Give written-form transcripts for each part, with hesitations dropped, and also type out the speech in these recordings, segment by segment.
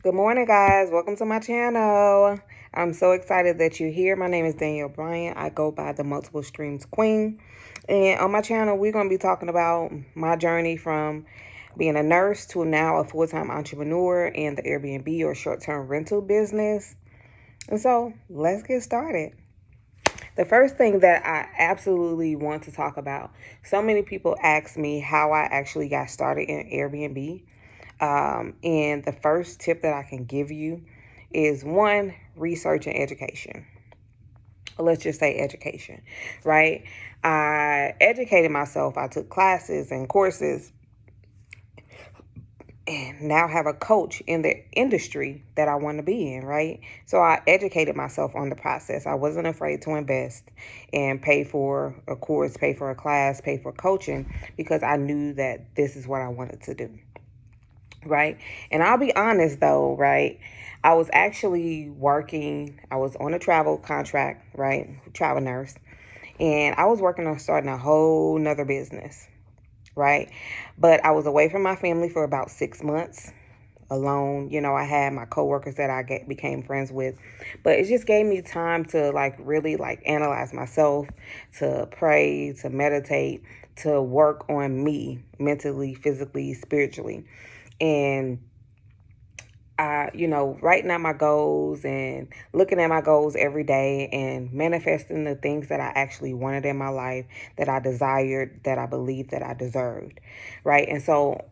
Good morning, guys. Welcome to my channel. I'm so excited that you're here. My name is Danielle Bryant. I go by the Multiple Streams Queen. And on my channel, we're going to be talking about my journey from being a nurse to now a full-time entrepreneur in the Airbnb or short-term rental business. And so let's get started. The first thing that I absolutely want to talk about, so many people ask me how I actually got started in Airbnb. And the first tip that I can give you is one, research and education. Let's just say education, right? I educated myself. I took classes and courses and now have a coach in the industry that I want to be in, right? So I educated myself on the process. I wasn't afraid to invest and pay for a course, pay for a class, pay for coaching because I knew that this is what I wanted to do. Right. And I'll be honest though, right? I was actually working, I was on a travel contract, right? Travel nurse. And I was working on starting a whole nother business, right? But I was away from my family for about 6 months alone. I had my coworkers that became friends with, but it just gave me time to really analyze myself, to pray, to meditate, to work on me mentally, physically, spiritually. And writing out my goals and looking at my goals every day and manifesting the things that I actually wanted in my life, that I desired, that I believed that I deserved, right? And so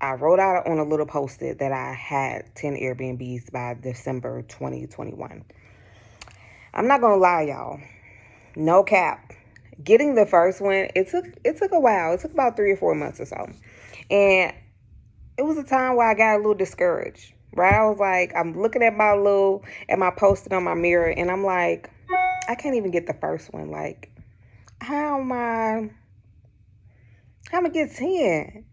I wrote out on a little post-it that I had 10 Airbnbs by December 2021. I'm not gonna lie, y'all. No cap. Getting the first one, it took a while. It took about 3 or 4 months or so. And it was a time where I got a little discouraged, right? I was like, I'm looking at my post-it on my mirror, and I'm like, I can't even get the first one. Like, how am I get 10?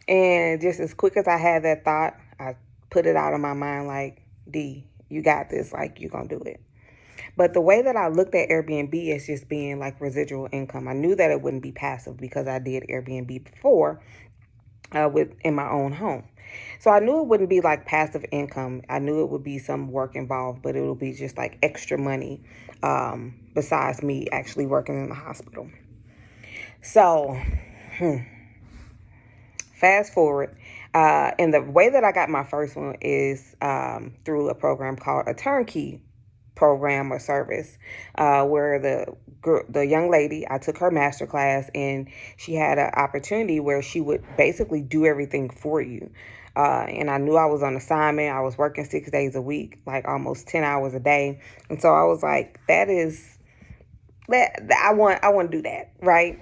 And just as quick as I had that thought, I put it out of my mind like, D, you got this, like, you're gonna do it. But the way that I looked at Airbnb is just being like residual income. I knew that it wouldn't be passive because I did Airbnb before, in my own home. So I knew it wouldn't be like passive income. I knew it would be some work involved, but it would be just like extra money, besides me actually working in the hospital. So fast forward. And the way that I got my first one is through a program called a turnkey program or service, where the young lady, I took her master class, and she had an opportunity where she would basically do everything for you. And I knew I was on assignment. I was working 6 days a week, like almost 10 hours a day. And so I was like, I want to do that, right?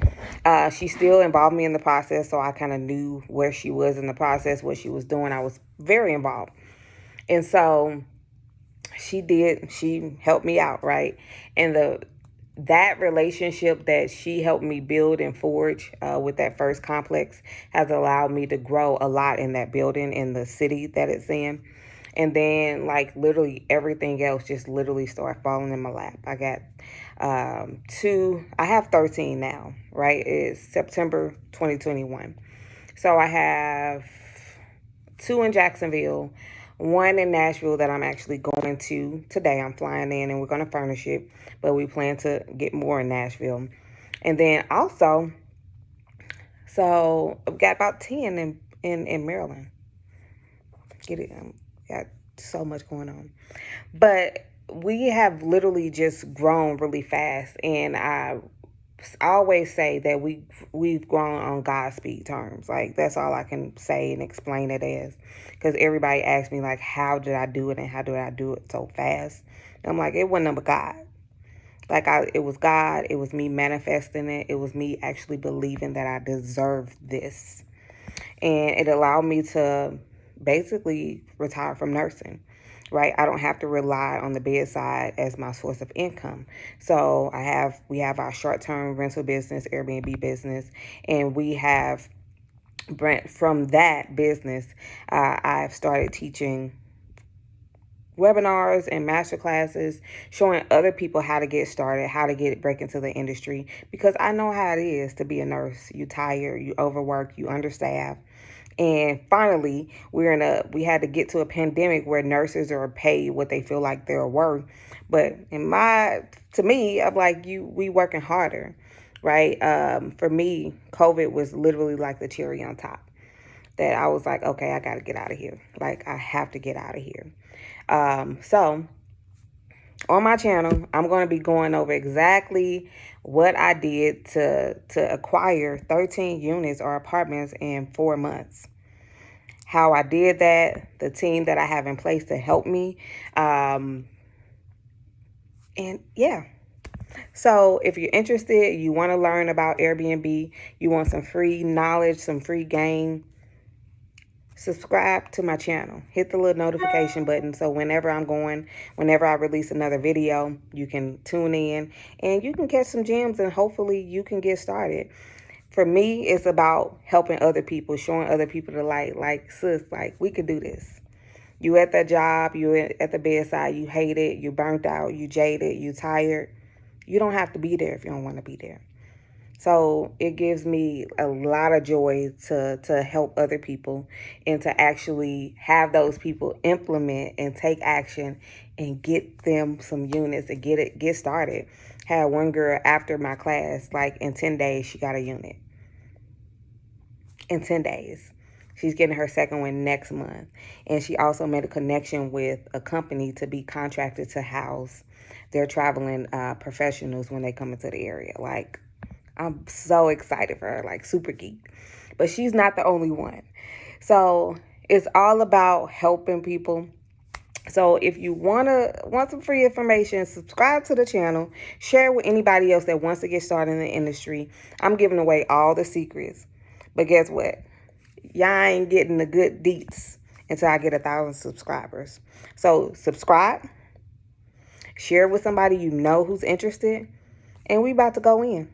She still involved me in the process, so I kind of knew where she was in the process, what she was doing. I was very involved. And so she helped me out, right? And that relationship that she helped me build and forge, with that first complex, has allowed me to grow a lot in that building, in the city that it's in. And then literally everything else just literally started falling in my lap. I got I have 13 now, right? It's September 2021. So I have 2 in Jacksonville, 1 in Nashville that I'm actually going to today. I'm flying in and we're going to furnish it, but we plan to get more in Nashville. And then also, so I've got about 10 in Maryland. Get it? Got so much going on. But we have literally just grown really fast, and I always say that we've grown on Godspeed terms. Like, that's all I can say and explain it as, because everybody asks me like, how did I do it and how did I do it so fast? And I'm like, it wasn't number God. It was God. It was me manifesting it. It was me actually believing that I deserved this, and it allowed me to basically retire from nursing. Right, I don't have to rely on the bedside as my source of income. So we have our short-term rental business, Airbnb business, and we have from that business, I've started teaching webinars and master classes, showing other people how to get started, how to break into the industry, because I know how it is to be a nurse. You tired, you overwork, you understaffed, And finally, we had to get to a pandemic where nurses are paid what they feel like they're worth. But to me, I'm like, we working harder, right? For me, COVID was literally like the cherry on top. That I was like, okay, I got to get out of here. Like, I have to get out of here. So on my channel, I'm going to be going over exactly what I did to acquire 13 units or apartments in 4 months. How I did that, the team that I have in place to help me, and yeah. So if you're interested, you want to learn about Airbnb, you want some free knowledge, some free game, subscribe to my channel. Hit the little notification button so whenever I release another video, you can tune in and you can catch some gems and hopefully you can get started. For me, it's about helping other people, showing other people the light. Like, sis, like, we could do this. You at that job, you at the bedside, you hate it, you burnt out, you jaded, you tired. You don't have to be there if you don't want to be there. So it gives me a lot of joy to help other people and to actually have those people implement and take action and get them some units and get started. Had one girl after my class, like in 10 days, she got a unit. In 10 days. She's getting her second one next month. And she also made a connection with a company to be contracted to house their traveling professionals when they come into the area. Like, I'm so excited for her, like super geek. But she's not the only one. So it's all about helping people. So if you want some free information, subscribe to the channel, share with anybody else that wants to get started in the industry. I'm giving away all the secrets. But guess what? Y'all ain't getting the good deets until I get 1,000 subscribers. So subscribe, share with somebody you know who's interested, and we about to go in.